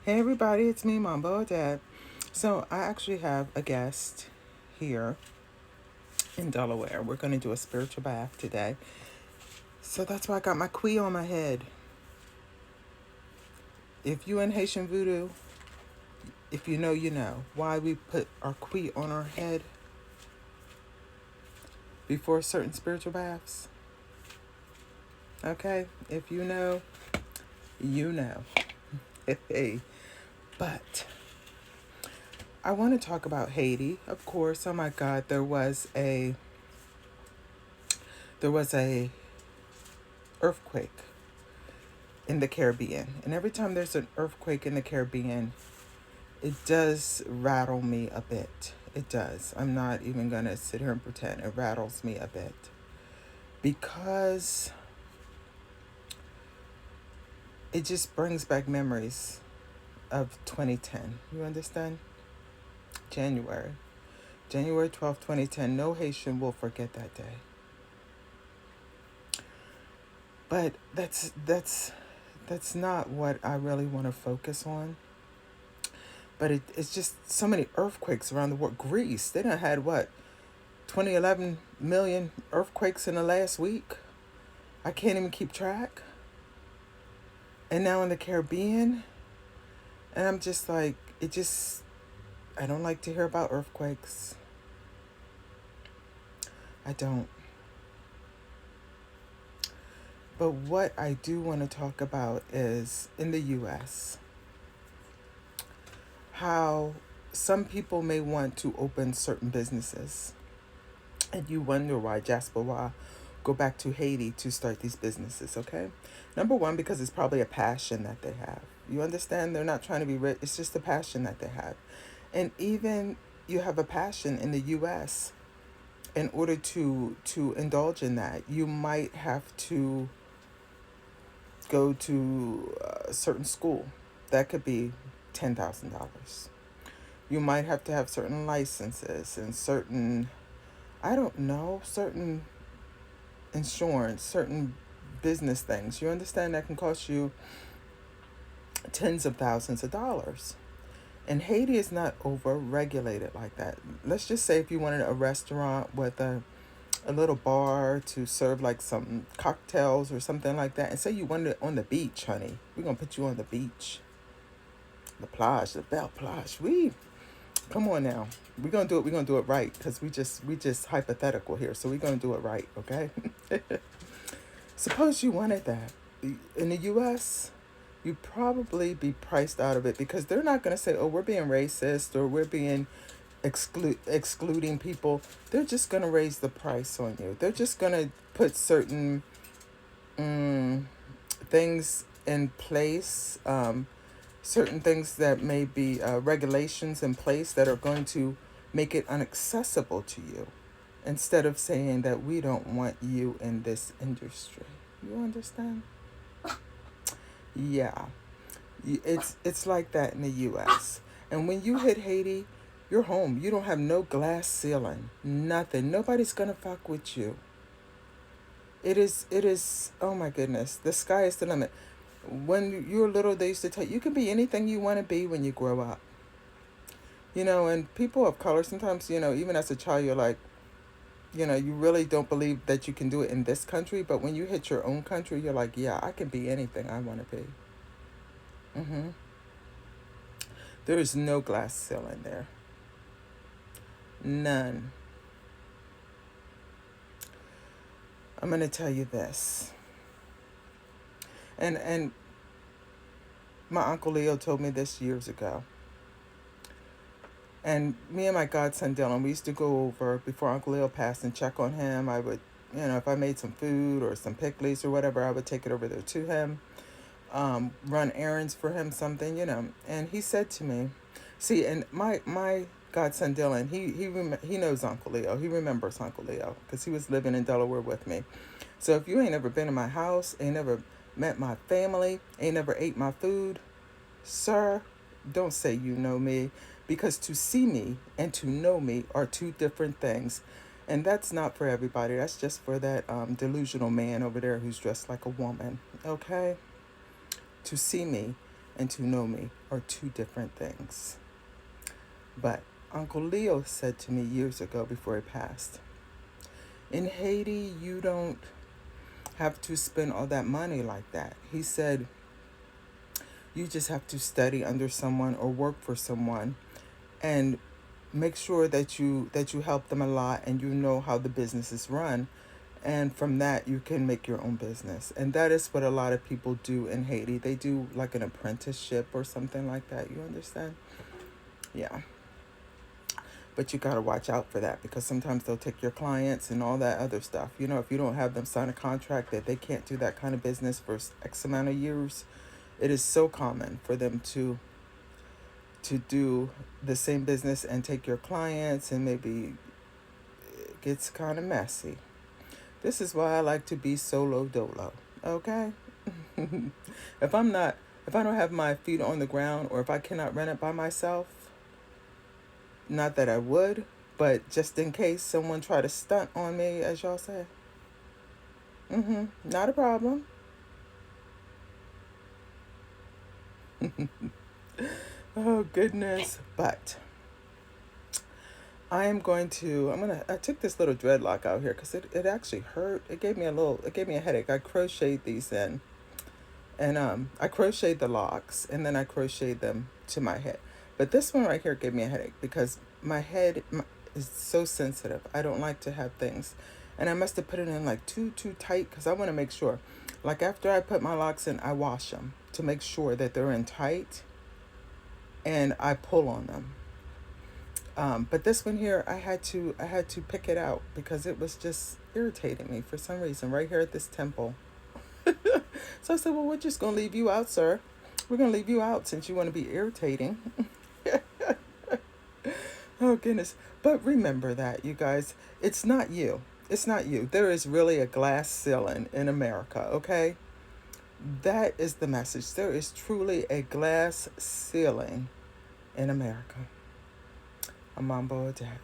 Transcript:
Hey everybody, it's me, Mambo Dad. So I actually have a guest here in Delaware. We're going to do a spiritual bath today. So that's why I got my queen on my head. If you in Haitian voodoo, if you know, you know. Why we put our queen on our head before certain spiritual baths. Okay? If you know, you know. Hey. But I want to talk about Haiti, of course. Oh my God, there was a earthquake in the Caribbean. And every time there's an earthquake in the Caribbean, it does rattle me a bit. It does. I'm not even going to sit here and pretend. It rattles me a bit. Because it just brings back memories of 2010. You understand? January. January 12th, 2010. No Haitian will forget that day. But that's not what I really want to focus on. But it's just so many earthquakes around the world. Greece, they done had what, 2011 million earthquakes in the last week. I can't even keep track. And now in the Caribbean, and I'm just like, I don't like to hear about earthquakes. I don't. But what I do want to talk about is in the US, how some people may want to open certain businesses. And you wonder why Jasper go back to Haiti to start these businesses, okay? Number one, because it's probably a passion that they have. You understand? They're not trying to be rich. It's just a passion that they have. And even you have a passion in the US, in order to indulge in that, you might have to go to a certain school. That could be $10,000. You might have to have certain licenses and certain, I don't know, certain insurance, certain business things. You understand that can cost you tens of thousands of dollars. And Haiti is not over regulated like that. Let's just say if you wanted a restaurant with a little bar to serve like some cocktails or something like that, and say you wanted it on the beach, honey. We're gonna put you on the beach. The plage, the Belle Plage. We come on now. We're gonna do it right, because we just hypothetical here. So we're gonna do it right, okay? Suppose you wanted that. In the US, you'd probably be priced out of it, because they're not going to say, oh, we're being racist or we're being excluding people. They're just going to raise the price on you. They're just going to put certain things in place, certain things that may be regulations in place that are going to make it inaccessible to you, instead of saying that we don't want you in this industry. You understand? Yeah. It's like that in the US. And when you hit Haiti, you're home. You don't have no glass ceiling. Nothing. Nobody's going to fuck with you. It is oh my goodness. The sky is the limit. When you were little, they used to tell you can be anything you want to be when you grow up. And people of color sometimes, even as a child, you're like, you really don't believe that you can do it in this country, but when you hit your own country, you're like, yeah, I can be anything I want to be. hmm There is no glass ceiling there. None. I'm going to tell you this. And my Uncle Leo told me this years ago. And me and my godson Dylan, we used to go over before Uncle Leo passed and check on him. I would, if I made some food or some pickles or whatever, I would take it over there to him, run errands for him, something. And he said to me, see, and my godson Dylan, he knows Uncle Leo. He remembers Uncle Leo because he was living in Delaware with me. So if you ain't ever been in my house, ain't never met my family, ain't never ate my food, sir, don't say you know me, because to see me and to know me are two different things. And that's not for everybody. That's just for that delusional man over there who's dressed like a woman. Okay? To see me and to know me are two different things. But Uncle Leo said to me years ago before he passed, in Haiti, you don't have to spend all that money like that. He said, you just have to study under someone or work for someone and make sure that you help them a lot and you know how the business is run, and from that you can make your own business. And that is what a lot of people do in Haiti. They do like an apprenticeship or something like that, you understand? Yeah. But you got to watch out for that, because sometimes they'll take your clients and all that other stuff. You know, if you don't have them sign a contract that they can't do that kind of business for X amount of years, it is so common for them to do the same business and take your clients, and maybe it gets kind of messy. This is why I like to be solo dolo. Okay? if I'm not if I don't have my feet on the ground, or if I cannot run it by myself, not that I would, but just in case someone try to stunt on me, as y'all say. Not a problem. Oh goodness. But I took this little dreadlock out here because it actually hurt. It gave me a headache. I crocheted these in, and I crocheted the locks, and then I crocheted them to my head. But this one right here gave me a headache because my head is so sensitive. I don't like to have things, and I must have put it in like too tight, because I want to make sure. Like after I put my locks in, I wash them to make sure that they're in tight, and I pull on them. But this one here, I had to pick it out because it was just irritating me for some reason right here at this temple. So I said, well, we're just gonna leave you out, sir. We're gonna leave you out since you want to be irritating. Oh goodness. But remember that, you guys, it's not you. It's not you. There is really a glass ceiling in America, okay? That is the message. There is truly a glass ceiling in America. I'm on board with that.